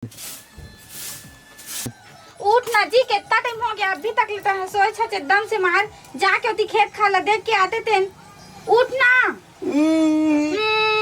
उठ ना जी, कितना टाइम हो गया अभी तक लेता है। सोच छच एकदम से मार जाके उती खेत खाला देख के आते थे। उठ ना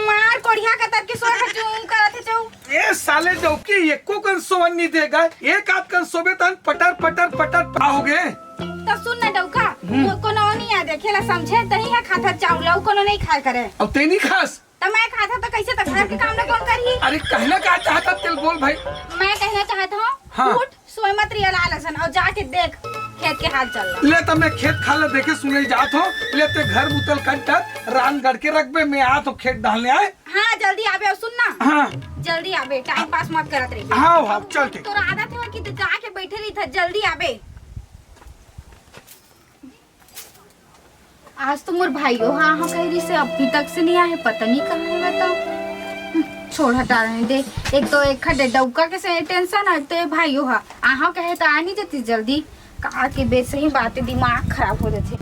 मार कोढ़िया का तर के सोच छच करते चौ। ए साले डौकी एको कर सोवन नहीं देगा। एक आध कर सोबे तन पटर पटर पटर हो गए। तो सुन ना डौका, कोनो नहीं आ देखेला समझे तही है खाता चावल कोनो नहीं खाए करे। अब ते नहीं खास तो मैं खाता तो कैसे तक घर के काम ना कौन करी। अरे कहना क्या चाहता तेल बोल भाई। मैं कहना चाहता हूँ हाँ। उठ सोए मत रियल आलसन और जाके देख खेत के हाल चल रहा। ले तब मैं खेत खाला देखे सुने जात हो। ले ते घर बुतल कंटर रान गड़ के रखबे मैं आ तो खेत डालने आए। हाँ जल्दी आबे और सुन ना। हाँ जल्दी आबे, टाइम पास मत करत रही। हाँ हाँ चल ठीक। तो आदत है कि तू जाके बैठे रही था। जल्दी आबे। आज तो मोर भाइयों हाँ हाँ कह रही से अभी तक से नहीं आए, पता नहीं कहाँ है बताओ। छोड़ हटा रहे दे। एक तो एक खड्डे डौका के से टेंशन है तो भाइयों हाँ आहा कहे तो आ नहीं जाती जल्दी। कहा के बेच सही बातें दिमाग खराब हो जाते।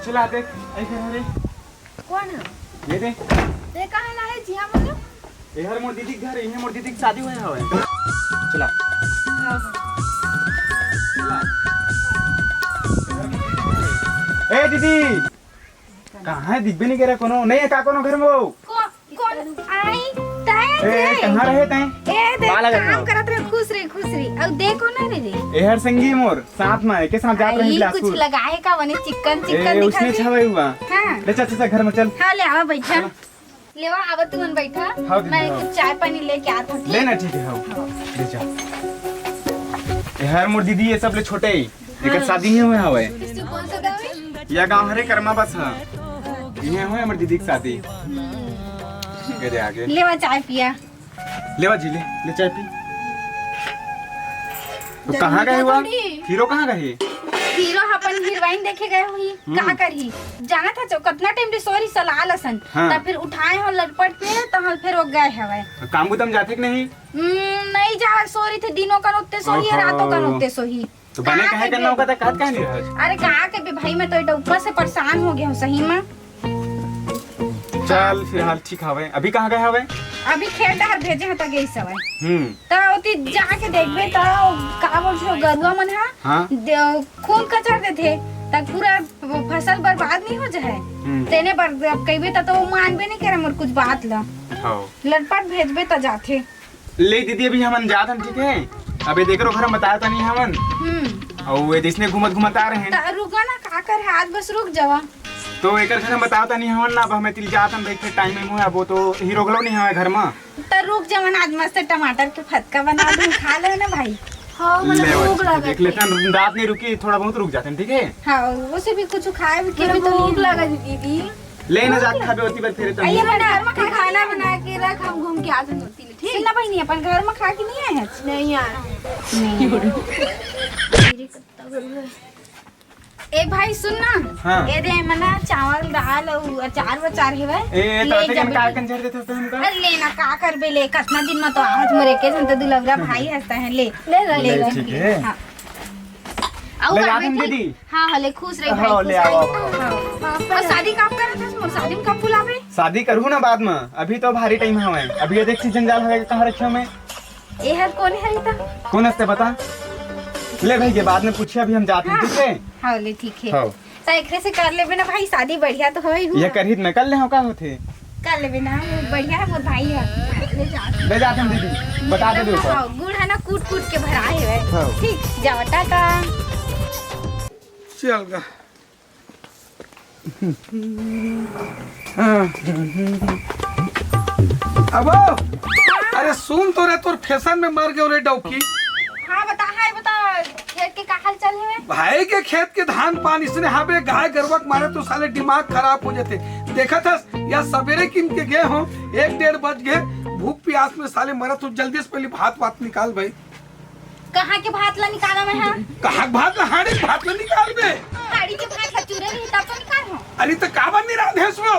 चला देख ऐसे रे कौन है ये देख दे कहाँ ला है जिया बोलो। ये हर मोर दीदी के घर है, मोर दीदी की शादी हुआ है। चला ए दीदी कहाँ है? दिख भी नहीं कह रहा। कोनो नहीं है का कोनो घर में वो कौन आई तय ए कहाँ रहे तय ए देख बाला काम करना। करत रहे खुश रही अब देखो ना रे ए हर संगी मोर साथ में के साथ जात रहे आई बिलासपुर। कुछ लगाए का वने चिकन ए चिकन उसने दिखा। छावे हुआ। हां ले चल चल घर में चल। हाँ ले आवा बैठा। लेवा आवा तू मन बैठा। हाँ, दीदी, मैं हाँ। कुछ चाय पानी लेके आता हूँ। लेना ठीक है। हाँ ले जा। ए हर मोर दीदी ये सब ले छोटे ही एक शादी नहीं हुआ हवे। किसको कौन सा दवाई? या गांव हरे कर्मा बस हां ये हुआ हमर दीदी की शादी। के आगे लेवा चाय पिया। लेवा जी ले चाय पी। तो कहाँ गए हुआ? हीरो कहाँ गए? हीरो अपन हीरोइन देखे गए हुई कहाँ करही जाना था जो कितना टाइम रे सॉरी सलाह लसन हाँ। तब फिर उठाए हो लटपट पे तो हम फिर वो गए हवे। काम बुतम जाते कि नहीं? नहीं जा सोरी थे दिनों का नोते सोही है रातों का नोते सोही। तो बने कहाँ कहे के करना बे- होगा तो काट कहाँ नहीं रहा? अरे कहा के भी भाई मैं तो इतना ऊपर से परेशान हो गया हूँ सही में। चल फिलहाल ठीक हवे। अभी कहाँ गए हवे? अभी खेत डहर भेजे हैं तो गई सवाई हम्म तो ओती जाके देखबे तो का बोल छो गरुआ मन हाँ। खून कचर देथे तक पूरा फसल बर्बाद नहीं हो जाए। तेने पर अब कहबे तो वो मानबे नहीं करे मोर कुछ बात ला हाँ लटपट भेजबे तो जाथे। ले दीदी अभी हमन जात हन ठीक है। अबे देख रो घर में बताया तो नहीं हमन और ये देशने घूमत घूमत आ रहे हैं तो रुका ना का कर हाथ बस रुक जावा। तो एक घर में बताया तो नहीं हमन ना। अब हमें तिल जात हम देखे टाइम में हुआ वो तो हीरो गलो नहीं हवे घर में। तो रुक जावन आज मस्त टमाटर के फटका बना दूं खा ले ना भाई। हाँ ले मतलब भूख बच्चे, देख लेते लगा। हैं रात नहीं रुकी थोड़ा बहुत रुक जाते हैं ठीक है। हाँ उसे भी कुछ खाए भी के भी तो भूख लगा दीदी। ले ना जाके खाबे होती बार फिर आइए अपन घर में खाना बना के रख हम घूम के आ जाते हैं ठीक ना बहनी अपन घर में खा के नहीं आए हैं। नहीं यार ए भाई सुन ना। हाँ। ए दे मना चावल दाल और अचार वचार हेवे ए तो ऐसे क्या काट कंजर देते हो हमका? अरे लेना का करबे ले कितना दिन में तो आज मोरे के संत दुलवरा भाई हंसता है ले ले ठीक है। हाँ। ले जा तुम दीदी। हाँ हले खुश रही भाई हाँ, खुश ले आओ, रही। हाँ। और शादी कब करे थे मोर शादी में कब बुलावे? शादी करूँ ना बाद में। अभी तो भारी टाइम हवे। अभी ये देख सी जंजाल हवे कहाँ रखे मैं। ए हर कौन है इता? कौन हस्ते बता? ले भाई के बाद में पूछे। अभी हम जाते हैं ठीक है। हाँ ले ठीक है। हाँ। तो एकरे से कर लेबे ना भाई शादी बढ़िया तो होई हुआ। ये करहित में कल ले हो का होते। कर लेबे ना बढ़िया है मोर भाई है ले जा। ले जाते हैं दीदी बता दे दो। हाँ, गुड़ है ना कूट कूट के भराए है हाँ। ठीक जाओ टाटा। चल गा अब अरे सुन तो रे तोर फैशन में मर गयो रे डौकी। हाँ बता खेत के का हाल चल है? भाई के खेत के धान पान इसने हाबे गाय गरवक मारे तो साले दिमाग खराब हो जाते। देखा था या सवेरे किन के गए हो 1-1:30 बज गए भूख प्यास में साले मरा तो जल्दी से पहले भात निकाल भाई। कहाँ के भात ला निकाला मैं हाँ? कहा भात ला हाड़ी भात ला निकाल बे। हाड़ी के भात ला चूरे रही तब तो निकाल हो। अरे तो काबन नहीं रांधे सो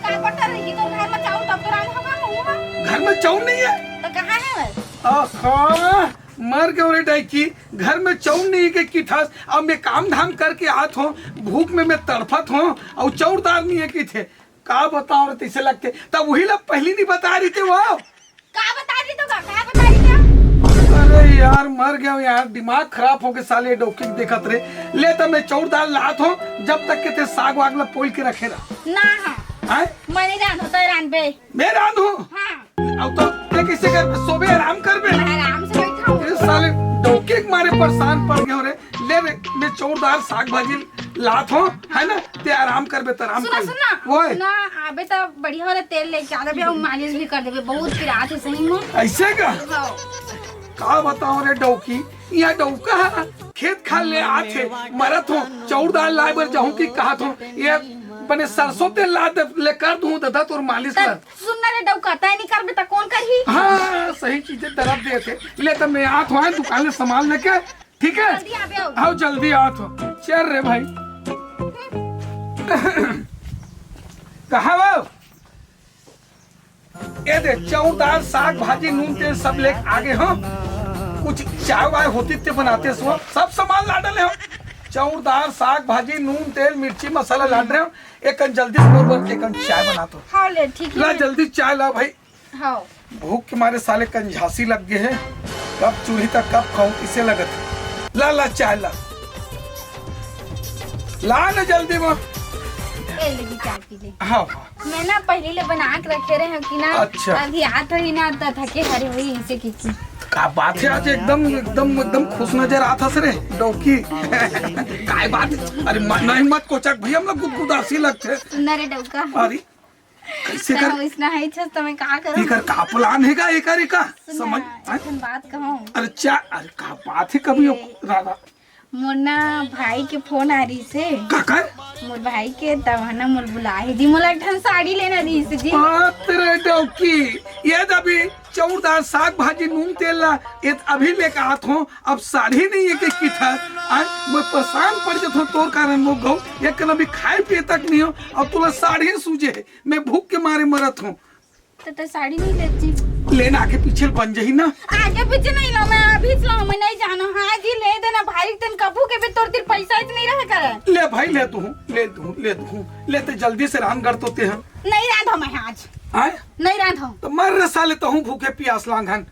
का पता रही तो घर में चावल तब तो रांध होगा मुंह में। घर में चौन नहीं है। तो कहाँ है आहा मर गए रे डाइकी घर में चौन नहीं के किठस। अब मैं काम धाम करके आत हूँ भूख में मैं तड़फत हूँ और चौरदार नहीं है कि थे का बताओ रे तैसे लगते तब वही लोग पहली नहीं बता रही थे वो का बता रही तो का बता रही क्या? अरे यार मर गया हूँ यार, दिमाग खराब हो के साले डोकी देखत रहे। ले तो मैं चौड़ दाल लात हो जब तक के ते साग वाग ला पोल के रखे रहा। ना हां मने रान होता रान पे मैं रांध हूँ। हां अब तो ते किसे कर सोबे आराम कर बे। मैं आराम से बैठा हूं। ये साले डोके के मारे परेशान पड़ गए रे। ले रे मैं चौड़ दाल साग भाजी लात हो है ना, ते आराम कर बे, आराम कर। सुना वो ना आबे तो बढ़िया वाला तेल लेके आ देबे और मालिश भी कर देबे, बहुत पिरात है सही में। ऐसे का हां का बताओ रे डौकी, यहाँ डौका है खेत खाल ले आथे मरत हो चौड़ दाल लाए बर जाऊं की कहा तो ये बने सरसों तेल ला दे ले कर दूं दादा तोर मालिश कर। सुनना रे डौका तय नहीं करबे त कौन करही? हाँ सही चीजें तरफ दे थे। ले तो मैं आत हो दुकान से सामान लेके, ठीक है? जल्दी आबे आओ। आओ जल्दी आत हो। चल रे भाई कहा वो ये दे चौड़ दाल साग भाजी नून तेल सब ले आगे हो। कुछ चाय वाय होती ते बनाते सो सब सामान ला डाले हो। चौड़ दाल साग भाजी नून तेल मिर्ची मसाला ला रहे हो। एक जल्दी से बोल एक चाय बना तो। हां ले ठीक ला है। जल्दी चाय ला भाई। हां भूख के मारे साले कंझासी लग गए हैं। कब चूल्ही तक कब खाऊं किसे लगत। ला चाय ला ना जल्दी वो। ए ले भी चाय पी ले। हाँ मैं ना पहले ले बना के रखे रहे हैं कि ना अच्छा। अभी आत ही ना त थके हरे हुई इसे की का बात है आज एकदम एकदम एकदम खुश नजर आता सरे डौकी। काय बात है? अरे नहीं मत कोचक भैया हम लोग गुदगुदासी लगते। सुंदर रे डौका। अरे कैसे कर इसना है छस तो मैं का करूं? एकर का प्लान है का एकर का समझ। अपन बात कहूं अरे चा अरे का बात है कभी राधा मोर ना भाई के फोन आ रही से काका मोर भाई के तब ना मोर बुलाए दी मोला एक ठन साड़ी लेना रही से जी। बात रे डौकी ये अभी चौड़ दाल साग भाजी नून तेल ला ये अभी लेके आत हो। अब साड़ी नहीं है कि था आज मैं परेशान पड़ जाता हूँ तोर कारण वो गौ एक अभी खाए पिए तक नहीं हो। अब तुला साड़ी सूझे है मैं भूख के मारे मरत हूँ। तो साड़ी नहीं लेती लेना आगे पीछे बन जाही ना। आगे पीछे नहीं लो मैं अभी लो मैं नहीं जानो। हाँ जी ले देना भाई तन कबू के भी तोर तिर पैसा इतनी रह करे। ले भाई ले दूं लेते जल्दी से रान कर तोते हैं। नहीं रांधो मैं आज आए नहीं रांधो तो मर रसा लेता हूँ भूखे प्यास लांघन।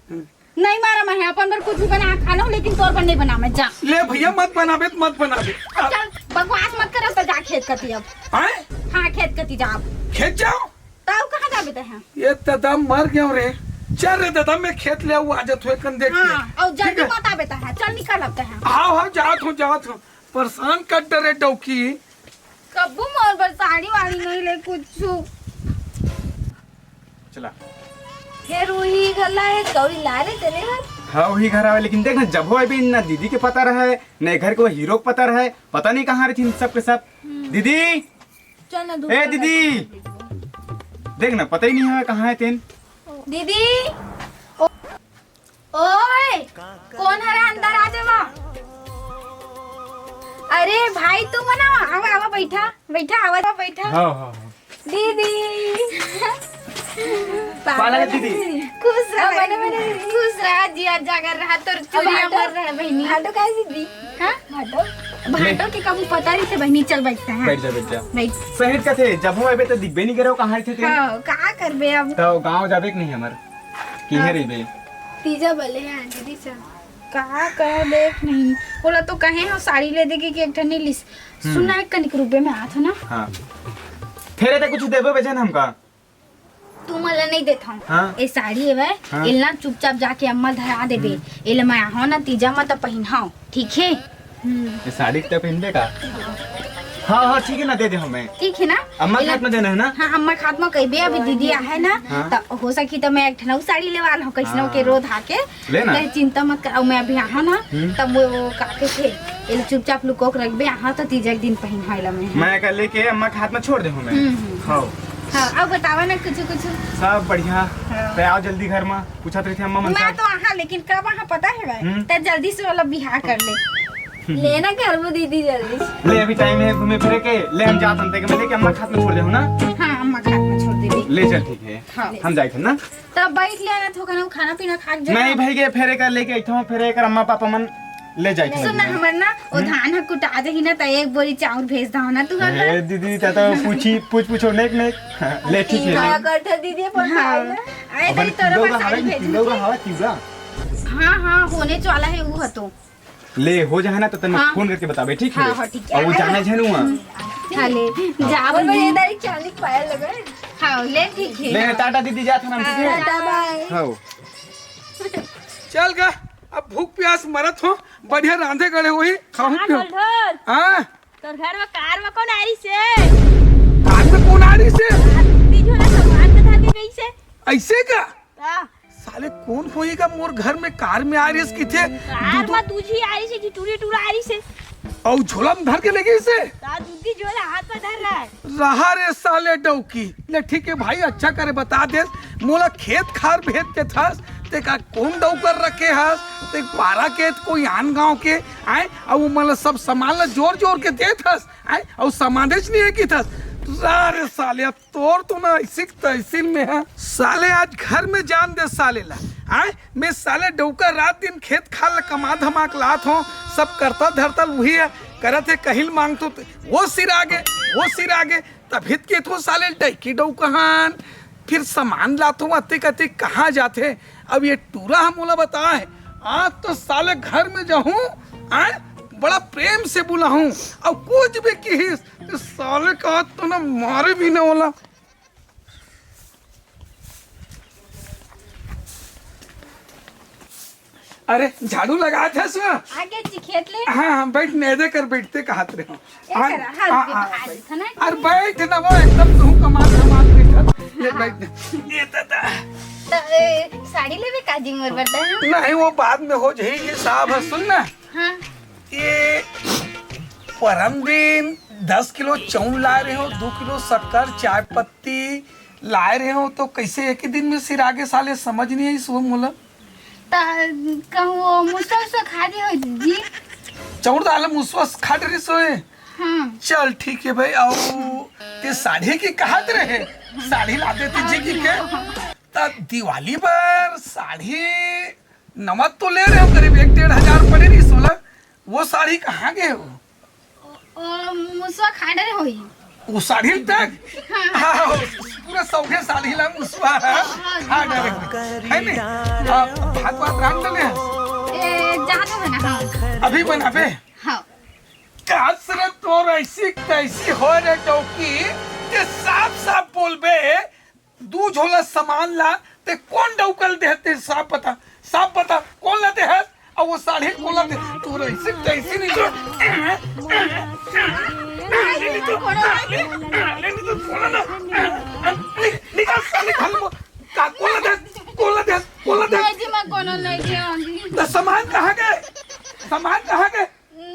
नहीं मारा मैं अपन पर कुछ भी बना खा लो लेकिन तोर पर नहीं बना मैं जा। ले भैया मत बनाबे चल बकवास मत करो तो जा खेत कती अब। आए हाँ खेत कती जा अब। खेत जाओ तब कहाँ जाबे ते हैं? ये दादा मर गया रे। चल रे दादा मैं खेत ले आऊँ आजत हुए कन देख हाँ और ठीक जल्दी है? मत आबे ते हैं चल निकल अब ते हैं। हाँ जात हूँ परेशान कर डरे डौकी। कब्बू मोर पर साड़ी वाड़ी नहीं ले कुछ चला फिर वही गला है गौरी ला रहे तेरे घर। हाँ वही घर आवे लेकिन देख ना जब हो अभी ना दीदी के पता रहे न घर के वो हीरो के पता रहे पता नहीं कहाँ रही थी सब के सब। दीदी चल ना धूप ए लगा। दीदी देख ना पता ही नहीं है कहाँ है तेन। दीदी ओए कौन है रे अंदर आ जावा। अरे भाई तू मना आवा आवा बैठा आवा बैठा। हाँ दीदी पाला दीदी खुश रहा जिया जागर रहा तोर चोरिया मर रहा बहनी। भाटो का दीदी? हां भाटो के कबू पता नहीं थे बहनी। चल बैठते हैं। बैठ जा बैठ। शहर का थे जब हो अबे तो दिब्बे नहीं करो कहाँ थे तेन। हां का करबे अब तो गांव जाबे कि नहीं हमार की है रे बे तीजा बले हैं दीदी चल का कह देख नहीं बोला तो कहे हो साड़ी ले देगी कि एक ठनी लिस सुना है कनिक रुपए में आया था ना। हाँ फेरे तो कुछ देबो बेचन हमका तू मला नहीं देता हूँ। हाँ? ये साड़ी है वह हाँ? इलना चुपचाप जाके अम्मा धरा देबे इले मैं हो ना तीजा मत पहनाओ ठीक है। ये साड़ी तो पहनबे का। हाँ ठीक है ना दे दे हमें। ठीक है ना अम्मा के हाथ में देना है ना। हाँ अम्मा खात में कही अभी दीदी है ना हाँ? तो हो सकी तो मैं एक ठनऊ साड़ी लेवा लूँ कैसनो के रोध आके लेना। नहीं चिंता मत कर मैं अभी यहाँ ना तब वो काके थे इले चुपचाप लुको के रख बे यहाँ तो तीजा दिन पहना मैं कल लेके अम्मा के हाथ में छोड़ दे हमें। हाँ हाँ अब बतावा ना कुछ सब बढ़िया। तो आओ जल्दी घर में पूछा रही थी अम्मा मन मैं तो वहाँ लेकिन कब वहाँ पता है तो जल्दी से वाला बिहार कर ले लेना कर वो दीदी जल्दी ले अभी टाइम है घूमे फिरे के ले हम जाते हैं मैं लेके अम्मा के हाथ में छोड़ दे ना। हाँ अम्मा खात में छोड़ दे ले चल ठीक है। हाँ। हम जाए थे ना तब बैठ ले ना थोड़ा खाना पीना खा के नहीं भाई के फेरे कर लेके आई था फेरे कर अम्मा पापा मन ले जाई सुन ना हमर ना ओ धान ह कुटा दही ना त एक बोरी चाउर भेज दहो ना तू घर ए दीदी ता तो पूछो नेक ले ठीक है क्या करते दीदी पर आए दही तोरा पर साड़ी भेज तिलौरा हवा तिलौरा हां होने वाला है वो हतो ले हो जाए ना तो तन हाँ। फोन करके बताबे ठीक है हाँ, ठीक है। और वो जाना है नुआ हाले जाब और ये दाई चांदी पायल लगा हां ले ठीक है ले टाटा दीदी जात हम ठीक है टाटा बाय हां चल गा अब भूख प्यास मरत हो बढ़िया रांधे गड़े वही खाऊं पियो हाँ तोर घर में कार में कौन आ रही से कार में कौन आ रही से दी झोला सामान बता के गई से ऐसे का हाँ, साले कौन होएगा मोर घर में कार में आ रही है किथे कार में तुझी आ रही से टूरी टूरा आ रही से और झोला में धर के ले गई से ता दूधी झोला हाथ में धर रहा है रहा रे साले डौकी ले ठीक है भाई अच्छा करे बता दे मोला खेत खार भेज के था ते का कौन डौकर रखे हस ते पारा के कोई आन गांव के आए और वो मतलब सब सामान ला जोर जोर के देत हस आए और सामानेच नहीं है की थस रे साले अब तोर तो ना ऐसी तहसील में है साले आज घर में जान दे साले ला आए मैं साले डौका रात दिन खेत खाल कमा धमाक लात हो सब करता धरता वही है करत है कहिल मांग तो वो सिर आगे तभित के तो साले डैकी डौकहान फिर सामान लातो आते कहते कहाँ जाते अब ये टूरा हम बोला बता है आज तो साले घर में जाऊं आए बड़ा प्रेम से बोला हूँ अब कुछ भी की साले का तो ना मारे भी ना बोला अरे झाड़ू लगा था सो आगे जी खेत ले हाँ बैठ नेदे कर बैठते कहत रहे हो था अरे बैठ ना वो एकदम तू कमा बैठा ले बैठ ये साड़ी लेवे काजी मोर बता नहीं वो बाद में हो जाएगी साहब है सुन ना हां ये परम दिन 10 किलो चौन ला रहे हो 2 किलो शक्कर चाय पत्ती ला रहे हो तो कैसे एक ही दिन में सिर आगे साले समझ नहीं आई सो मोला ता कहूँ मुसो से खा दी हो जी चौर दाल मुसवस खाट रही सोए हां चल ठीक है भाई आओ ते साड़ी की कहत रहे साड़ी ला देती जी की के ता दिवाली पर साड़ी नमक तो ले रहे हो करीब 1-1.5 पड़े नहीं सोला वो साड़ी कहाँ गए हो ओ मुसवा खा डरे होई वो साड़ी तक हाँ पूरा सौखे साड़ी ला मुसवा हाँ डरे है नहीं भात भात रान डले ए जानो है ना हां अभी बना पे हां कसरत तो ऐसी कैसी हो रे चौकी ये साफ साफ बोल बे 2 झोला सामान ला ते कौन डौकल देते साफ पता कौन लाते है और वो साढ़े कौन लाते तू ऐसी कैसी नहीं जो निकाल साले खाली का कौन लाते जी मैं कोनो नहीं दियोगी तो सामान कहाँ गए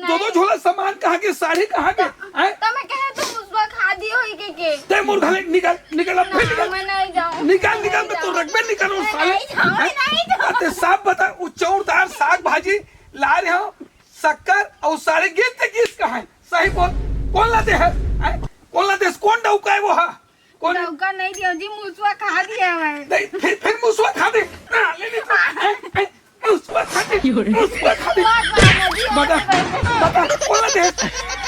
2 झोला सामान कहाँ गए साड़ी कहाँ गए तो मैं कहे तुम मुसवा खा दी होई के ते मोर घरे निकाल अब फिर निकाल मैं नहीं जाऊं निकाल मैं तो रखबे निकाल उस साले नहीं जाऊं ते साफ बता वो चौरदार साग भाजी ला रहे हो शक्कर और सारे गिरते किस कहाँ है सही बोल कौन लाते हैं कौन डौका है वो हाँ कौन डौका नहीं दियो जी मुसवा खा दिया मैं नहीं फिर मुसवा खा दे ले मुसवा खा दे बता कौन लाते हैं